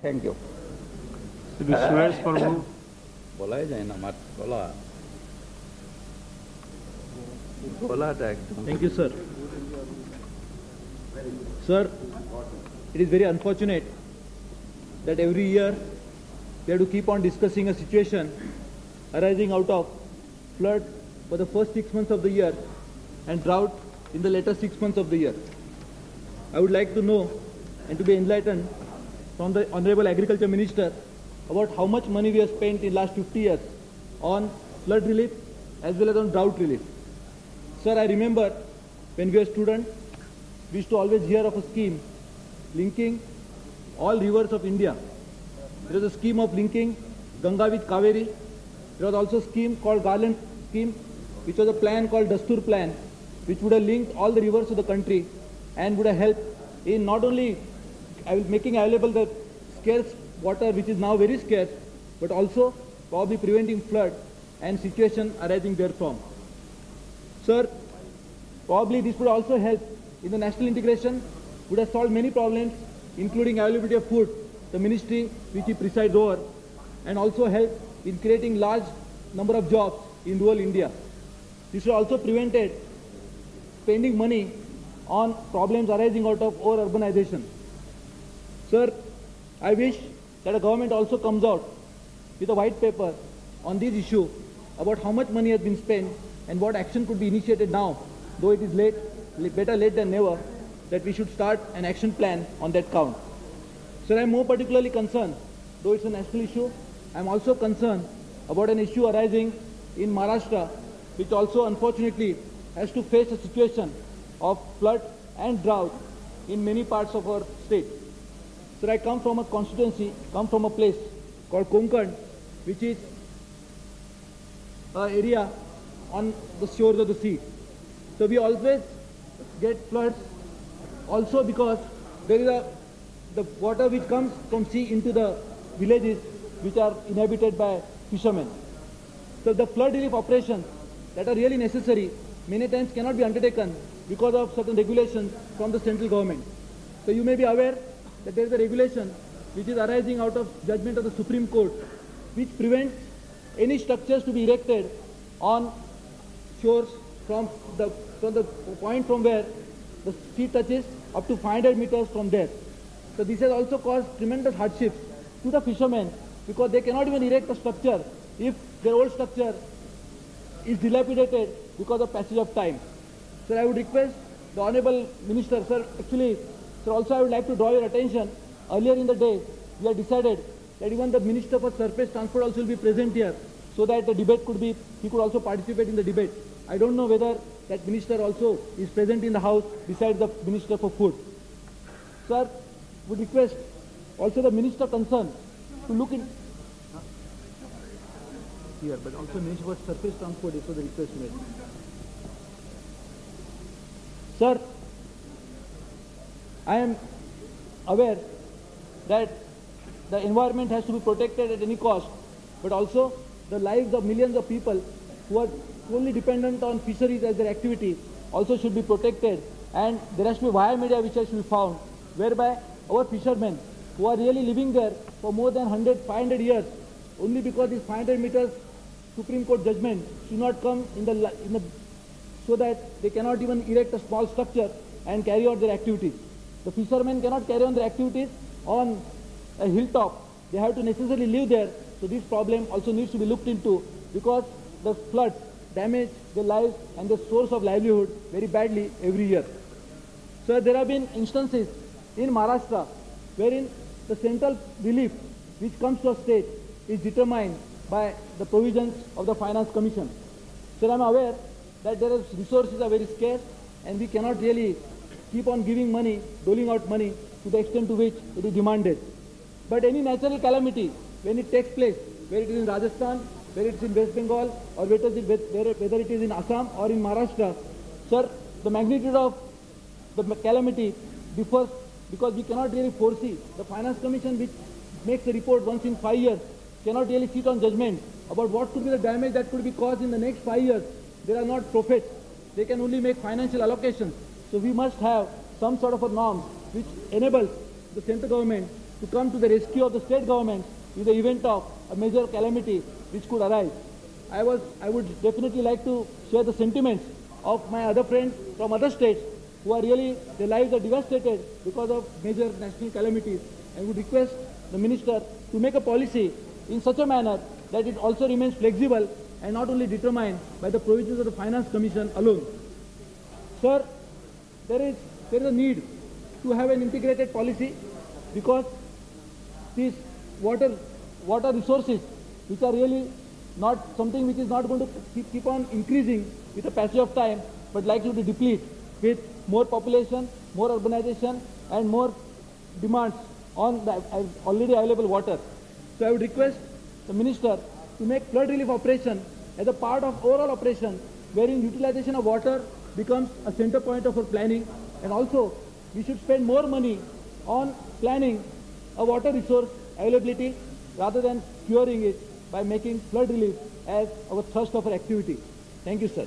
Thank you. Shri Suresh Prabhu. बोला ही जाए ना मत बोला बोला था एकदम। Thank you, sir. Sir, it is very unfortunate that every year we have to keep on discussing a situation arising out of flood for the first 6 months of the year and drought in the later 6 months of the year. I would like to know and to be enlightened from the Honorable Agriculture Minister about how much money we have spent in last 50 years on flood relief as well as on drought relief. Sir, I remember when we were students, we used to always hear of a scheme linking all rivers of India. There was a scheme of linking Ganga with Kaveri. There was also a scheme called Garland scheme, which was a plan called Dastur plan, which would have linked all the rivers of the country and would have helped in not only making available the scarce water, which is now very scarce, but also probably preventing flood and situation arising therefrom. Sir, probably this would also help in the national integration, would have solved many problems, including availability of food, the ministry which he presides over, and also help in creating large number of jobs in rural India. This would also prevented spending money on problems arising out of over-urbanization. Sir, I wish that the government also comes out with a white paper on this issue about how much money has been spent and what action could be initiated now, though it is late, better late than never, that we should start an action plan on that count. Sir, I am more particularly concerned, though it's a national issue, I am also concerned about an issue arising in Maharashtra, which also unfortunately has to face a situation of flood and drought in many parts of our state. Sir, I come from a constituency, come from a place called Konkan, which is an area on the shores of the sea. So we always get floods also because there is the water which comes from sea into the villages which are inhabited by fishermen. So the flood relief operations that are really necessary many times cannot be undertaken because of certain regulations from the central government. So you may be aware that there is a regulation which is arising out of judgment of the Supreme Court which prevents any structures to be erected on shores from the point from where the sea touches up to 500 meters from there. So this has also caused tremendous hardships to the fishermen because they cannot even erect a structure if their old structure is dilapidated because of passage of time. Sir, I would request the Honorable Minister, sir, actually, sir, also I would like to draw your attention. Earlier in the day, we had decided that even the Minister for Surface Transport also will be present here so that the debate could be, he could also participate in the debate. I don't know whether that Minister also is present in the House besides the Minister for Food. Sir, would request also the Minister concerned to look in here, but also Minister for Surface Transport is for the request made. Sir, I am aware that the environment has to be protected at any cost, but also the lives of millions of people who are only dependent on fisheries as their activity also should be protected, and there has to be via media which has to be found, whereby our fishermen who are really living there for more than 500 years, only because this 500 meters Supreme Court judgment should not come in the so that they cannot even erect a small structure and carry out their activities. The fishermen cannot carry on their activities on a hilltop. They have to necessarily live there. So this problem also needs to be looked into because the floods damage their lives and the source of livelihood very badly every year. So there have been instances in Maharashtra wherein the central relief which comes to a state is determined by the provisions of the Finance Commission. So I am aware that there is resources are very scarce and we cannot really keep on giving money, doling out money to the extent to which it is demanded. But any natural calamity, when it takes place, whether it is in Rajasthan, whether it is in West Bengal, or whether it is in Assam or in Maharashtra, sir, the magnitude of the calamity differs because we cannot really foresee. The Finance Commission, which makes a report once in 5 years, cannot really sit on judgment about what could be the damage that could be caused in the next 5 years. They are not prophets. They can only make financial allocations. So we must have some sort of a norm which enables the central government to come to the rescue of the state governments in the event of a major calamity which could arise. I would definitely like to share the sentiments of my other friends from other states who are really, their lives are devastated because of major national calamities, and would request the minister to make a policy in such a manner that it also remains flexible and not only determined by the provisions of the Finance Commission alone. Sir, there is a need to have an integrated policy, because these water resources, which are really not something which is not going to keep on increasing with the passage of time, but likely to deplete with more population, more urbanization, and more demands on the already available water. So I would request the minister to make flood relief operation as a part of overall operation, wherein utilization of water becomes a center point of our planning, and also we should spend more money on planning a water resource availability rather than curing it by making flood relief as our thrust of our activity. Thank you, sir.